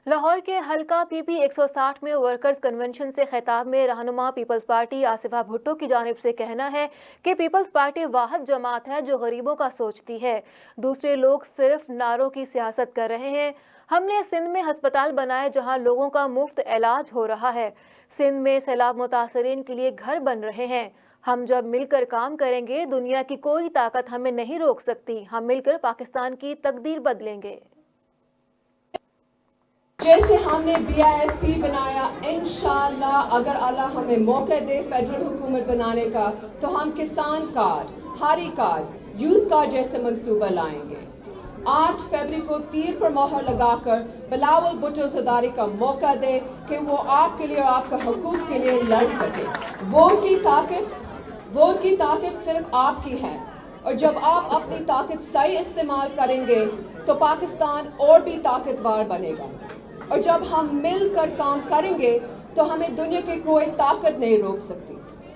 لاہور کے حلقہ پی پی 160 میں ورکرز کنونشن سے خطاب میں رہنما پیپلز پارٹی آصفہ بھٹو کی جانب سے کہنا ہے کہ پیپلز پارٹی واحد جماعت ہے جو غریبوں کا سوچتی ہے، دوسرے لوگ صرف نعروں کی سیاست کر رہے ہیں۔ ہم نے سندھ میں ہسپتال بنائے جہاں لوگوں کا مفت علاج ہو رہا ہے، سندھ میں سیلاب متاثرین کے لیے گھر بن رہے ہیں۔ ہم جب مل کر کام کریں گے دنیا کی کوئی طاقت ہمیں نہیں روک سکتی، ہم مل کر پاکستان کی تقدیر بدلیں گے۔ جیسے ہم نے BISP بنایا، انشاءاللہ اگر اللہ ہمیں موقع دے فیڈرل حکومت بنانے کا تو ہم کسان کارڈ، ہاری کارڈ، یوتھ کارڈ جیسے منصوبہ لائیں گے۔ 8 فروری کو تیر پر مہر لگا کر بلاول بھٹو زرداری کا موقع دے کہ وہ آپ کے لیے اور آپ کے حقوق کے لیے لڑ سکے۔ ووٹ کی طاقت صرف آپ کی ہے، اور جب آپ اپنی طاقت صحیح استعمال کریں گے تو پاکستان اور بھی طاقتور بنے گا، اور جب ہم مل کر کام کریں گے تو ہمیں دنیا کی کوئی طاقت نہیں روک سکتی،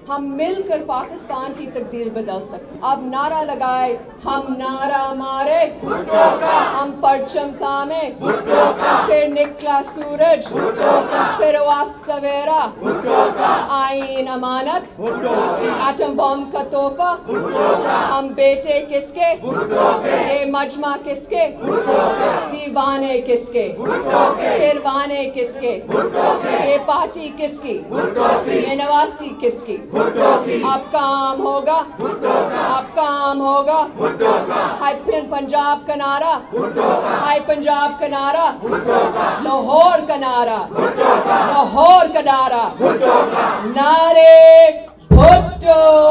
ہم مل کر پاکستان کی تقدیر بدل سکتے۔ اب نعرہ لگائے، ہم نعرہ مارے بھٹو کا، ہم پرچم تھامے بھٹو کا، پھر نکلا سورج بھٹو کا، پھر ہوا سویرا بھٹو کا، آئین امانت بھٹو کا، ایٹم بم کا تحفہ بھٹو کا، ہم بیٹے کس کے بھٹو کے، یہ مجمع کس کے بھٹو کے، دیوانے کس کے بھٹو کے، پھروانے کس کے بھٹو کے، یہ پارٹی کس کی بھٹو کی، یہ نواسی کس کی بھٹو کی، اب کام ہوگا بھٹو کا، اب کام ہوگا بھٹو کا، ہائی پنجاب کا نعرہ بھٹو کا، ہائی پنجاب کا نعرہ بھٹو کا، لاہور کا نعرہ بھٹو کا، لاہور کا نعرہ بھٹو کا، نعرے بھٹو۔